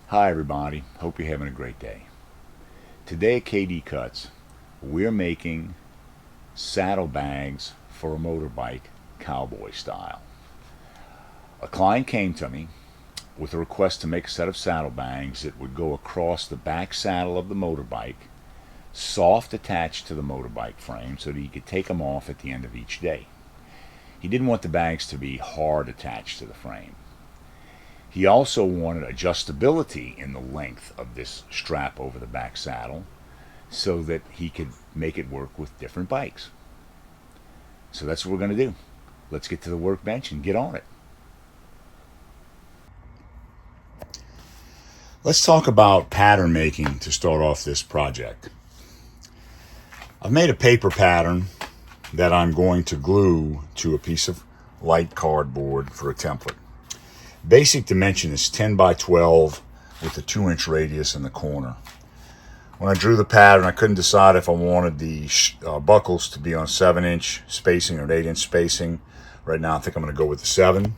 Hi everybody, hope you're having a great day. Today at KD Cuts, we're making saddlebags for a motorbike, Cowboy style. A client came to me with a request to make a set of saddlebags that would go across the back saddle of the motorbike, soft attached to the motorbike frame so that he could take them off at the end of each day. He didn't want the bags to be hard attached to the frame. He also wanted adjustability in the length of this strap over the back saddle so that he could make it work with different bikes. So that's what we're going to do. Let's get to the workbench and get on it. Let's talk about pattern making to start off this project. I've made a paper pattern that I'm going to glue to a piece of light cardboard for a template. Basic dimension is 10 by 12 with a 2-inch radius in the corner. When I drew the pattern, I couldn't decide if I wanted the buckles to be on 7-inch spacing or an 8-inch spacing. Right now I think I'm going to go with the 7.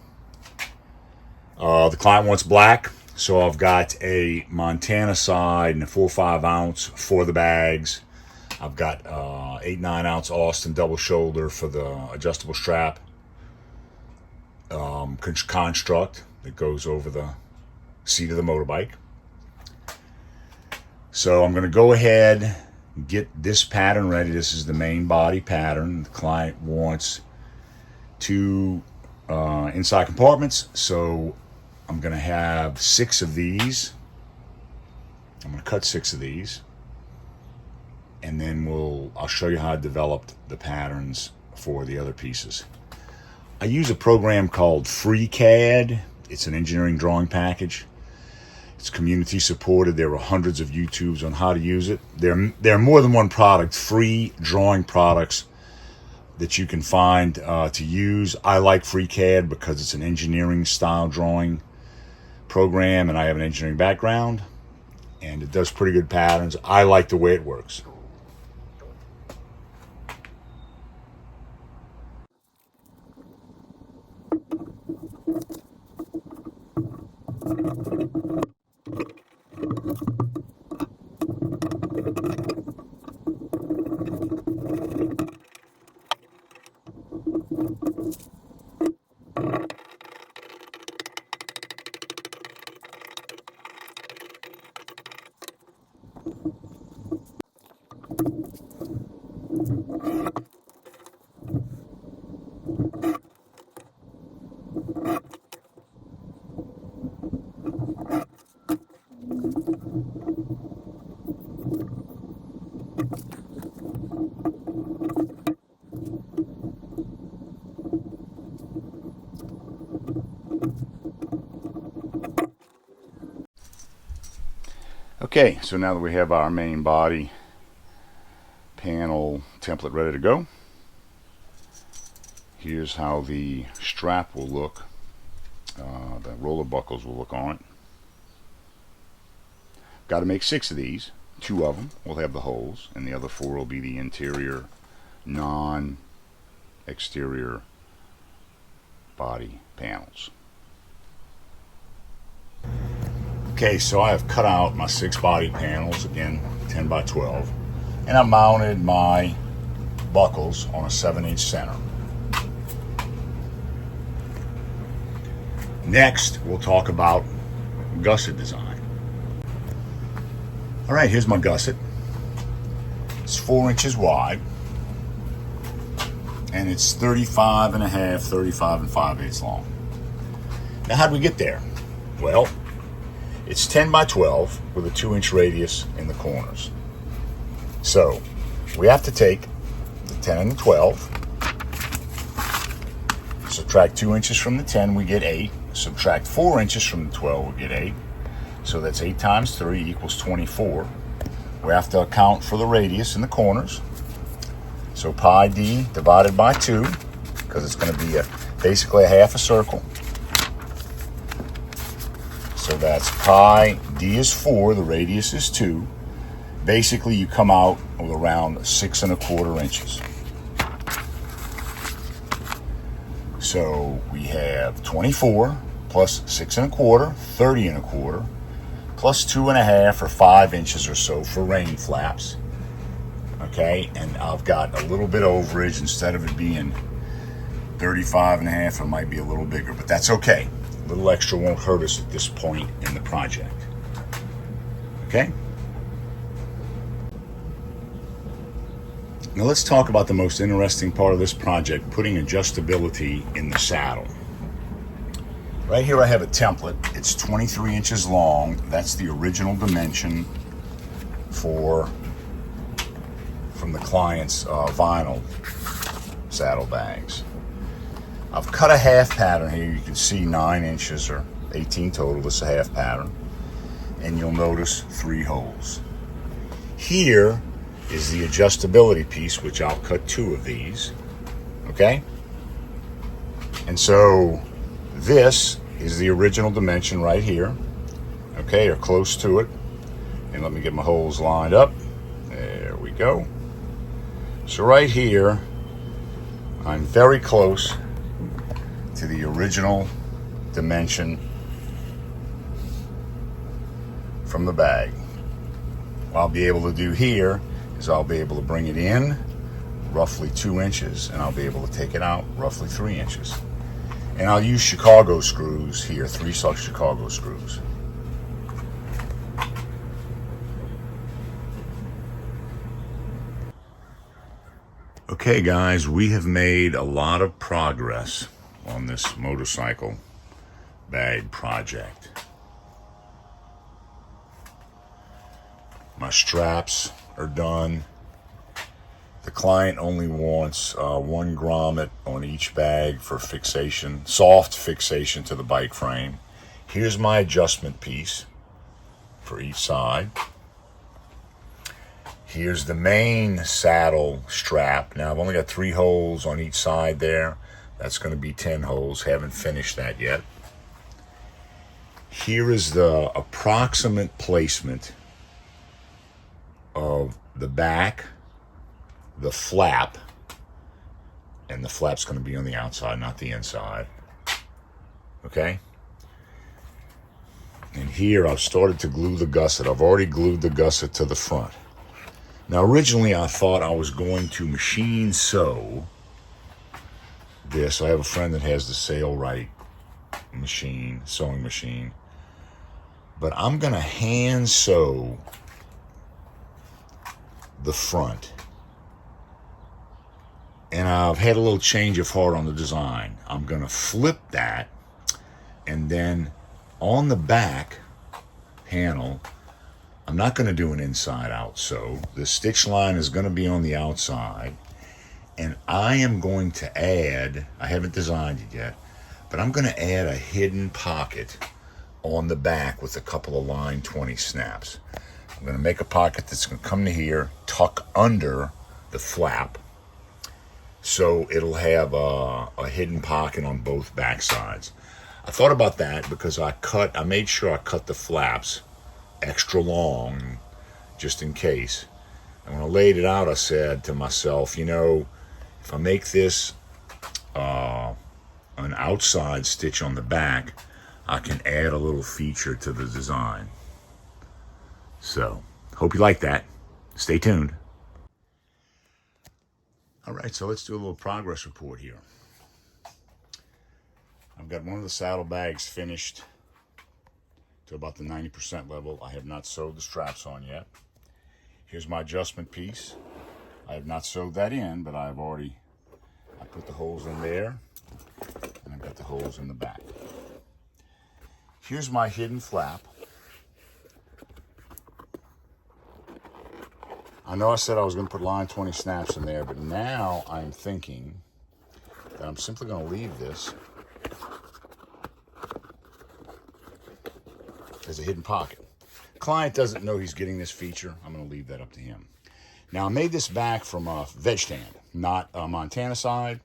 The client wants black, so I've got a Montana side and a 4-5 ounce for the bags. I've got 8-9 ounce Austin double shoulder for the adjustable strap construct that goes over the seat of the motorbike. So I'm going to go ahead and get this pattern ready. This is the main body pattern. The client wants 2 inside compartments, so I'm going to have 6 of these. I'm going to cut 6 of these, and then I'll show you how I developed the patterns for the other pieces. I use a program called FreeCAD. It's an engineering drawing package. It's community supported. There are hundreds of YouTubes on how to use it. There are more than one product, free drawing products that you can find to use. I like FreeCAD because it's an engineering style drawing program, and I have an engineering background, and it does pretty good patterns. I like the way it works. Okay, so now that we have our main body panel template ready to go, here's how the strap will look. The roller buckles will look on it. Got to make 6 of these. 2 of them will have the holes, and the other 4 will be the interior, non-exterior body panels. Okay, so I have cut out my 6 body panels, again 10 by 12, and I mounted my buckles on a 7-inch center. Next, we'll talk about gusset design. All right, here's my gusset. It's 4 inches wide, and it's 35 and 5/8 long. Now, how do we get there? Well, it's 10 by 12 with a 2-inch radius in the corners. So we have to take the 10 and the 12, subtract 2 inches from the 10, we get 8. Subtract 4 inches from the 12, we get 8. So that's 8 times 3 equals 24. We have to account for the radius in the corners. So pi d divided by 2, because it's going to be basically a half a circle. So that's pi d is 4, the radius is 2. Basically, you come out with around 6 1/4 inches. So we have 24 plus 6 1/4, 30 1/4, plus 2.5 or 5 inches or so for rain flaps. Okay, and I've got a little bit of overage. Instead of it being 35.5, it might be a little bigger, but that's okay. A little extra won't hurt us at this point in the project. Okay? Now let's talk about the most interesting part of this project, putting adjustability in the saddle. Right here I have a template. It's 23 inches long. That's the original dimension from the client's vinyl saddlebags. I've cut a half pattern here. You can see 9 inches or 18 total. This is a half pattern. And you'll notice 3 holes. Here is the adjustability piece, which I'll cut 2 of these. Okay? And so this is the original dimension right here. Okay, or close to it. And let me get my holes lined up. There we go. So right here, I'm very close to the original dimension from the bag. What I'll be able to do here is I'll be able to bring it in roughly 2 inches, and I'll be able to take it out roughly 3 inches. And I'll use Chicago screws here, 3 Chicago screws. Okay guys, we have made a lot of progress on this motorcycle bag project. My straps are done. The client only wants 1 grommet on each bag for fixation, soft fixation to the bike frame. Here's my adjustment piece for each side. Here's the main saddle strap. Now I've only got 3 holes on each side there. That's going to be 10 holes. Haven't finished that yet. Here is the approximate placement of the back, the flap, and the flap's going to be on the outside, not the inside. Okay? And here I've started to glue the gusset. I've already glued the gusset to the front. Now originally I thought I was going to machine sew this. I have a friend that has the Sailrite machine, sewing machine. But I'm going to hand sew the front. And I've had a little change of heart on the design. I'm going to flip that, and then on the back panel, I'm not going to do an inside out sew. The stitch line is going to be on the outside, and I am going to add, I haven't designed it yet, but I'm going to add a hidden pocket on the back with a couple of line 20 snaps. I'm going to make a pocket that's going to come to here, tuck under the flap, so it'll have a hidden pocket on both back sides. I thought about that because I made sure I cut the flaps extra long, just in case. And when I laid it out, I said to myself, you know, if I make this an outside stitch on the back, I can add a little feature to the design. So, hope you like that. Stay tuned. All right, so let's do a little progress report here. I've got one of the saddlebags finished to about the 90% level. I have not sewed the straps on yet. Here's my adjustment piece. I have not sewed that in, but I put the holes in there, and I've got the holes in the back. Here's my hidden flap. I know I said I was going to put line 20 snaps in there, but now I'm thinking that I'm simply going to leave this as a hidden pocket. Client doesn't know he's getting this feature. I'm going to leave that up to him. Now, I made this back from a veg stand, not a Montana side.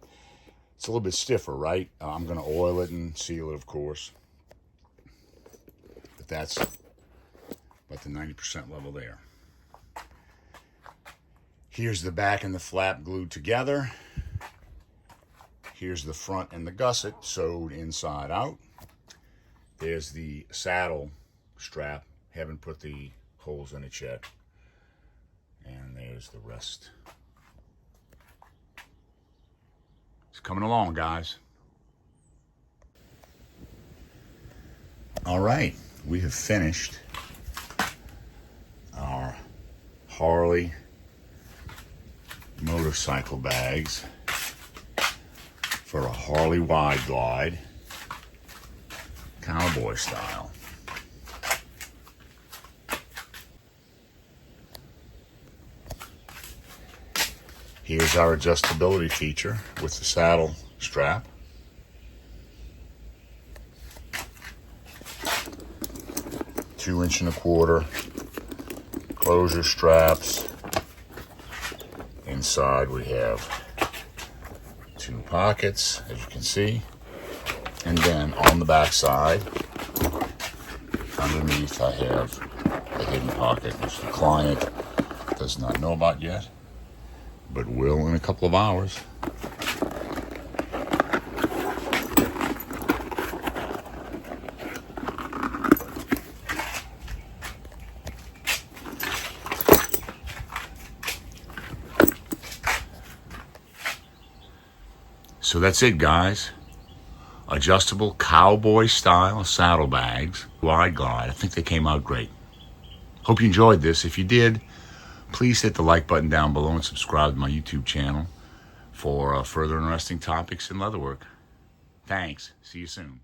It's a little bit stiffer, right? I'm going to oil it and seal it, of course. But that's about the 90% level there. Here's the back and the flap glued together. Here's the front and the gusset sewed inside out. There's the saddle strap Haven't put the holes in it yet. And there's the rest. It's coming along, guys. All right, we have finished our Harley motorcycle bags for a Harley wide glide, Cowboy style. Here's our adjustability feature with the saddle strap. Two-inch and a quarter closure straps. Inside we have two pockets, as you can see. And then on the back side, underneath, I have a hidden pocket, which the client does not know about yet, but will in a couple of hours. So that's it, guys. Adjustable Cowboy style saddlebags, wide glide. I think they came out great. Hope you enjoyed this. If you did, please hit the like button down below and subscribe to my YouTube channel for further interesting topics in leatherwork. Thanks. See you soon.